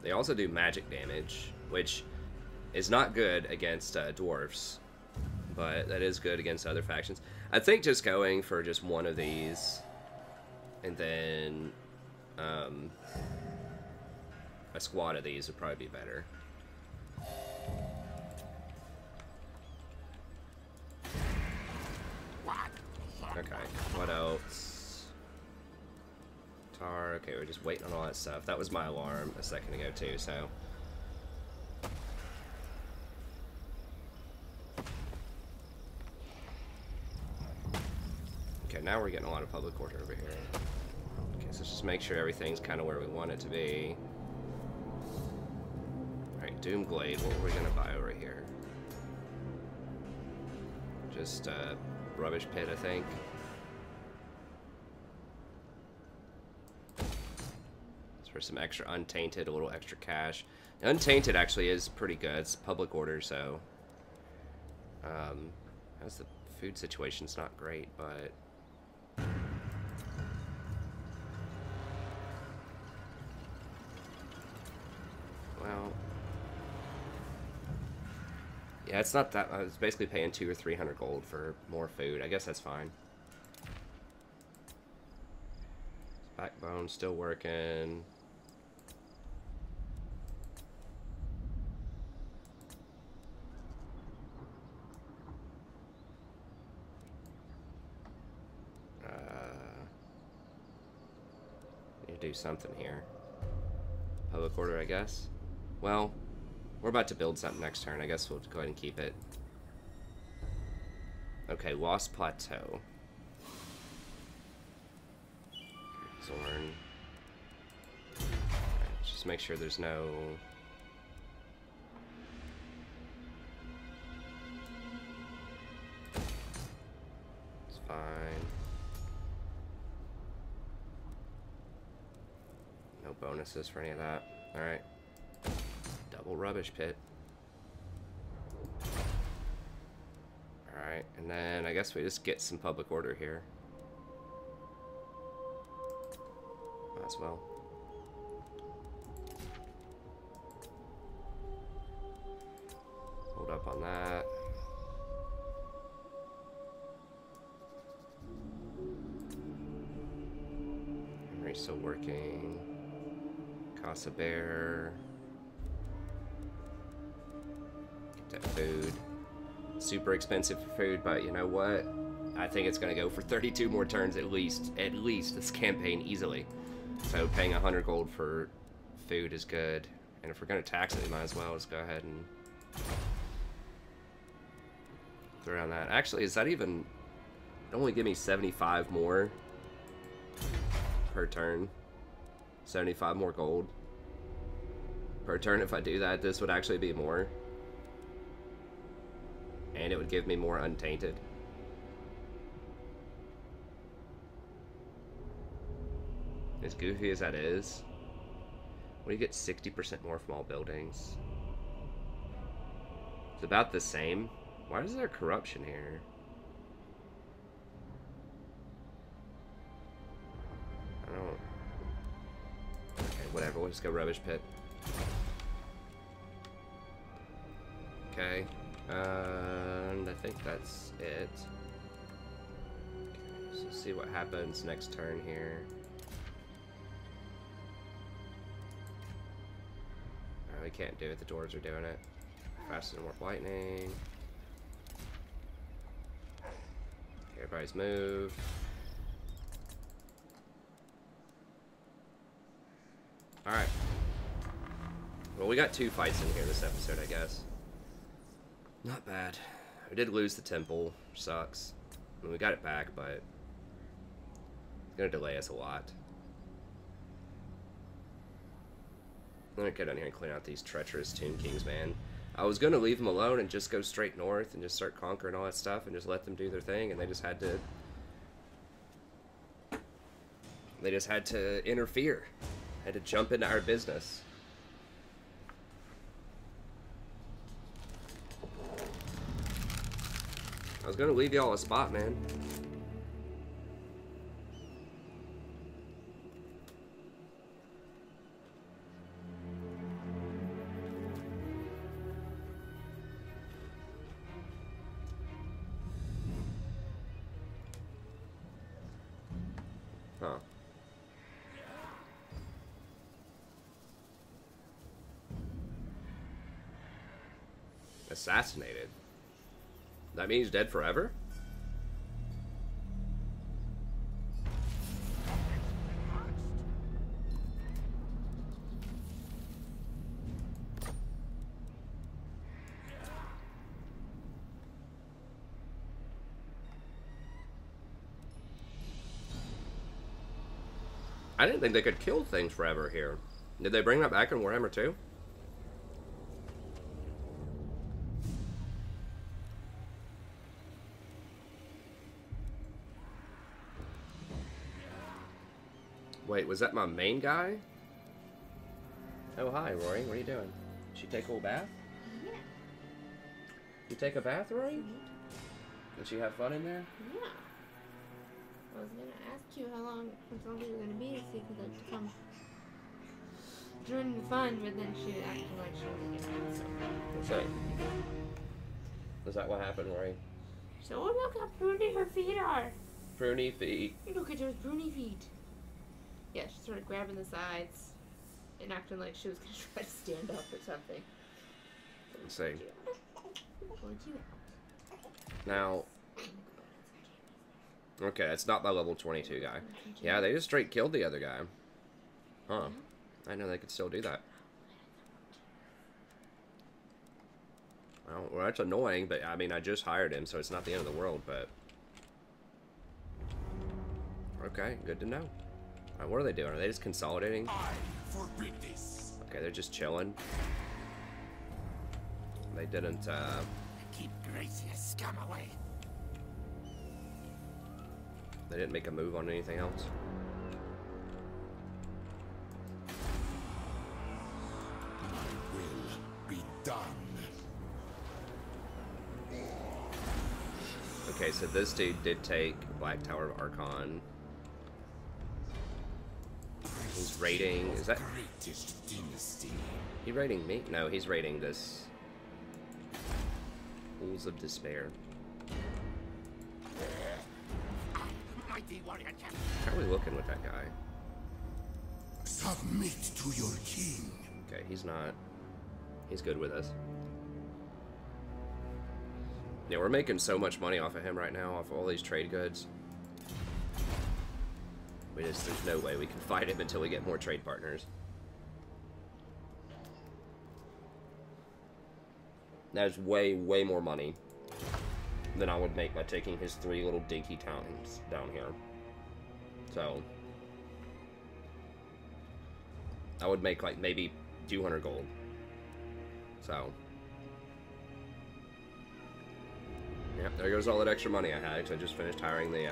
[SPEAKER 1] They also do magic damage, which is not good against dwarves, but that is good against other factions. I think just going for just one of these, and then a squad of these would probably be better. Okay, what else? Tar, okay, we're just waiting on all that stuff. That was my alarm a second ago too, so. Okay, now we're getting a lot of public order over here. Okay, so let's just make sure everything's kind of where we want it to be. Alright, Doomglade, what were we gonna buy over here? Just rubbish pit, I think. For some extra Untainted, a little extra cash. Untainted actually is pretty good. It's public order, so how's the food situation's not great, but well, yeah, it's not that. I was basically paying 200 or 300 gold for more food. I guess that's fine. Backbone still working. Need to do something here. Public order, I guess. Well, we're about to build something next turn. I guess we'll go ahead and keep it. Okay, Lost Plateau. Zorn. Right, just make sure there's no... It's fine. No bonuses for any of that. Alright. Double rubbish pit. Alright, and then I guess we just get some public order here. Might as well. Hold up on that. Henry's still working. Casa Bear. Get that food. Super expensive for food, but you know what? I think it's going to go for 32 more turns at least. At least this campaign easily. So paying 100 gold for food is good. And if we're going to tax it, we might as well just go ahead and throw down that. Actually, is that even... It only give me 75 more per turn. 75 more gold per turn. If I do that, this would actually be more. And it would give me more Untainted. As goofy as that is, we get 60% more from all buildings. It's about the same. Why is there corruption here? I don't... Okay, whatever. We'll just go rubbish pit. Okay. And I think that's it. Okay, so see what happens next turn here. We can't do it. The doors are doing it. Faster than warp lightning. Everybody's moved. Alright. Well, we got 2 fights in here this episode, I guess. Not bad. We did lose the temple, which sucks. I mean, we got it back, but it's gonna delay us a lot. I'm gonna get down here and clean out these treacherous Tomb Kings, man. I was gonna leave them alone and just go straight north and just start conquering all that stuff and just let them do their thing, and they just had to... They just had to interfere. Had to jump into our business. I was gonna leave y'all a spot, man. Huh. Assassinated? That means he's dead forever? I didn't think they could kill things forever here. Did they bring that back in Warhammer 2? Wait, was that my main guy? Oh, hi, Rory. What are you doing? Did she take a little bath?
[SPEAKER 4] Yeah.
[SPEAKER 1] You take a bath, Rory? Did she have fun in there?
[SPEAKER 4] Yeah. I was gonna ask you how long you were gonna be so you could like to come join the fun, but then she acted like she wasn't gonna. So.
[SPEAKER 1] What's that? Is that what happened, Rory?
[SPEAKER 4] So look how pruny her feet are.
[SPEAKER 1] Pruny feet.
[SPEAKER 4] Look at those pruny feet. Yeah, she started grabbing the sides and acting like she was gonna try to stand up or something.
[SPEAKER 1] Let's see.
[SPEAKER 4] What'd you
[SPEAKER 1] Now. Okay, it's not my level 22 guy. Yeah, they just straight killed the other guy. Huh. I know they could still do that. Well, that's annoying, but I mean, I just hired him, so it's not the end of the world, but... Okay, good to know. Alright, what are they doing? Are they just consolidating?
[SPEAKER 2] I forbid this.
[SPEAKER 1] Okay, they're just chilling. They didn't,
[SPEAKER 2] Keep Gracia scum away.
[SPEAKER 1] They didn't make a move on anything else.
[SPEAKER 3] My will be done.
[SPEAKER 1] Okay, so this dude did take Black Tower of Archon. He's raiding... Is that...
[SPEAKER 3] Greatest dynasty.
[SPEAKER 1] He raiding me? No, he's raiding this... Pools of Despair.
[SPEAKER 2] Mighty warrior champion.
[SPEAKER 1] How are we looking with that guy?
[SPEAKER 3] Submit to your king.
[SPEAKER 1] Okay, he's not... He's good with us. Yeah, we're making so much money off of him right now, off all these trade goods. There's no way we can fight him until we get more trade partners. That's way, way more money than I would make by taking his 3 little dinky towns down here. So, I would make like maybe 200 gold. So, yeah, there goes all that extra money I had, because I just finished hiring the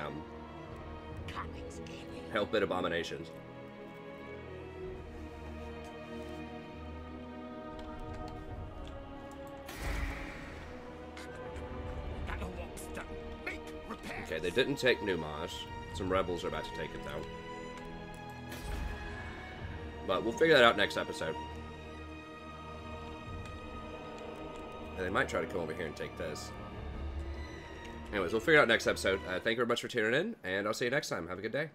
[SPEAKER 1] Help It Abominations. Okay, they didn't take Numash. Some rebels are about to take it, though. But we'll figure that out next episode. And they might try to come over here and take this. Anyways, we'll figure it out next episode. Thank you very much for tuning in, and I'll see you next time. Have a good day.